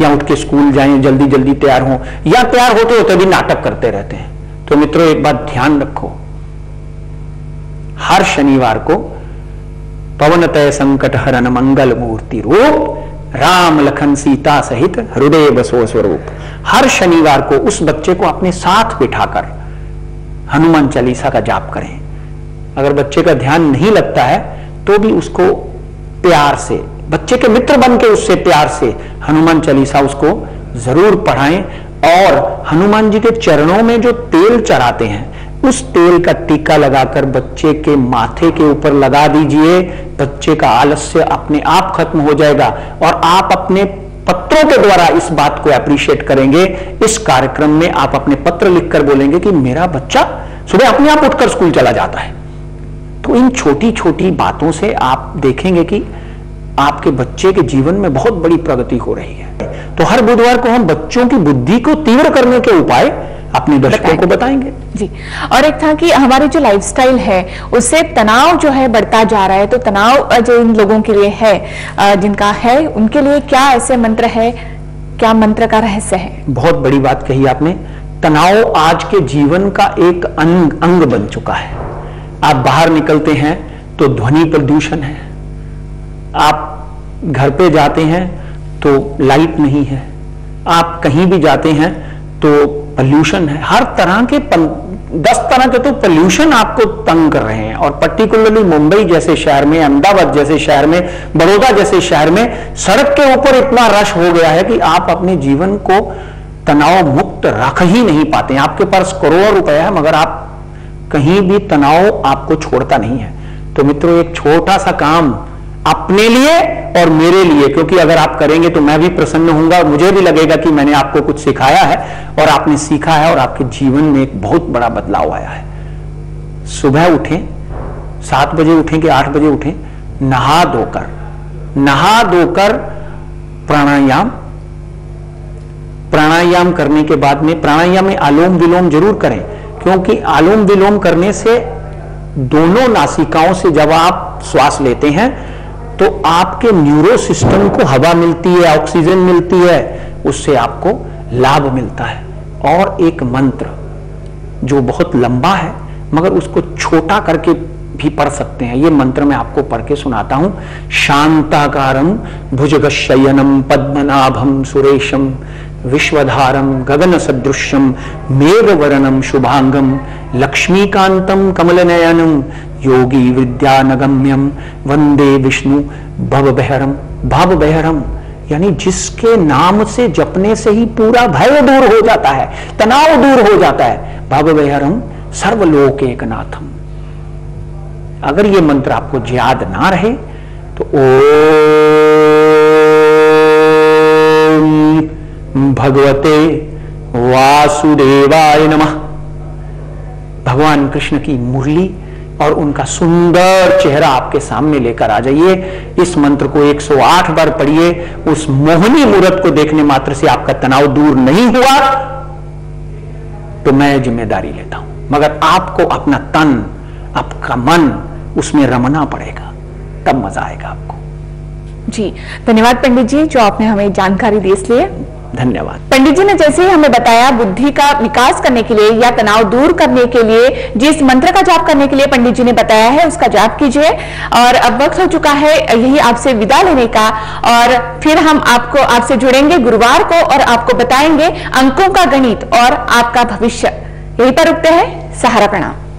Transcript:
या उठ के स्कूल जाएं, जल्दी जल्दी तैयार हों, या तैयार होते होते भी नाटक करते रहते हैं। तो मित्रों एक बात ध्यान रखो, हर शनिवार को पवनतय संकट हरन मंगल मूर्ति रूप राम लखन सीता सहित हृदय बसो स्वरूप, हर शनिवार को उस बच्चे को अपने साथ बिठाकर हनुमान चालीसा का जाप करें। अगर बच्चे का ध्यान नहीं लगता है तो भी उसको प्यार से, बच्चे के मित्र बन के उससे प्यार से हनुमान चालीसा उसको जरूर पढ़ाएं। और हनुमान जी के चरणों में जो तेल चढ़ाते हैं उस तेल का टीका लगाकर बच्चे के माथे के ऊपर लगा दीजिए। बच्चे का आलस्य अपने आप खत्म हो जाएगा और आप अपने पत्रों के द्वारा इस बात को अप्रिशिएट करेंगे। इस कार्यक्रम में आप अपने पत्र लिखकर बोलेंगे कि मेरा बच्चा सुबह अपने आप उठकर स्कूल चला जाता है। तो इन छोटी छोटी बातों से आप देखेंगे कि आपके बच्चे के जीवन में बहुत बड़ी प्रगति हो रही है। तो हर बुधवार को हम बच्चों की बुद्धि को तीव्र करने के उपाय अपने दर्शकों को बताएंगे जी। और एक था कि हमारी जो लाइफस्टाइल है उससे तनाव जो है बढ़ता जा रहा है, तो तनाव जो इन लोगों के लिए है, जिनका है, उनके लिए क्या ऐसे मंत्र है, क्या मंत्र का रहस्य है? बहुत बड़ी बात कही आपने। तनाव आज के जीवन का एक अंग बन चुका है। आप बाहर निकलते हैं तो ध्वनि प्रदूषण है, आप घर पे जाते हैं तो लाइट नहीं है, आप कहीं भी जाते हैं तो पोल्यूशन है। हर तरह के 10 तरह के तो पोल्यूशन आपको तंग कर रहे हैं। और पर्टिकुलरली मुंबई जैसे शहर में, अहमदाबाद जैसे शहर में, बड़ौदा जैसे शहर में सड़क के ऊपर इतना रश हो गया है कि आप अपने जीवन को तनाव मुक्त रख ही नहीं पाते। आपके पास करोड़ों रुपए है मगर आप कहीं भी तनाव आपको छोड़ता नहीं है। तो मित्रों एक छोटा सा काम अपने लिए और मेरे लिए, क्योंकि अगर आप करेंगे तो मैं भी प्रसन्न होऊंगा और मुझे भी लगेगा कि मैंने आपको कुछ सिखाया है और आपने सीखा है और आपके जीवन में एक बहुत बड़ा बदलाव आया है। सुबह उठें, 7 बजे उठें कि 8 बजे उठें, नहा धोकर प्राणायाम करने के बाद में, प्राणायाम में आलोम विलोम जरूर करें, क्योंकि आलोम विलोम करने से दोनों नासिकाओं से जब आप श्वास लेते हैं तो आपके न्यूरो सिस्टम को हवा मिलती है, ऑक्सीजन मिलती है, उससे आपको लाभ मिलता है। और एक मंत्र जो बहुत लंबा है मगर उसको छोटा करके भी पढ़ सकते हैं। ये मंत्र मैं आपको पढ़ के सुनाता हूं। शांताकारं भुजगशयनं पद्मनाभं सुरेशं विश्वधारं गगन सदृश्यं मेघवर्णं शुभांगं लक्ष्मीकांतं कमलनयनं योगी विद्यानगम्यं वंदे विष्णु भवभयहरं। यानी जिसके नाम से जपने से ही पूरा भय दूर हो जाता है, तनाव दूर हो जाता है। भवभयहरं सर्वलोकैकनाथम। अगर ये मंत्र आपको याद ना रहे तो ओम भगवते वासुदेवाय नमः। भगवान कृष्ण की मुरली और उनका सुंदर चेहरा आपके सामने लेकर आ जाइए। इस मंत्र को 108 बार पढ़िए। उस मोहनी मूर्त को देखने मात्र से आपका तनाव दूर नहीं हुआ तो मैं जिम्मेदारी लेता हूं, मगर आपको अपना तन, आपका मन उसमें रमना पड़ेगा, तब मजा आएगा आपको। जी धन्यवाद पंडित जी, जो आपने हमें जानकारी दी इसलिए धन्यवाद। पंडित जी ने जैसे ही हमें बताया बुद्धि का विकास करने के लिए या तनाव दूर करने के लिए जिस मंत्र का जाप करने के लिए पंडित जी ने बताया है उसका जाप कीजिए। और अब वक्त हो चुका है यही आपसे विदा लेने का, और फिर हम आपसे जुड़ेंगे गुरुवार को और आपको बताएंगे अंकों का गणित और आपका भविष्य। यहीं पर रुकते हैं। सहारा प्रणाम।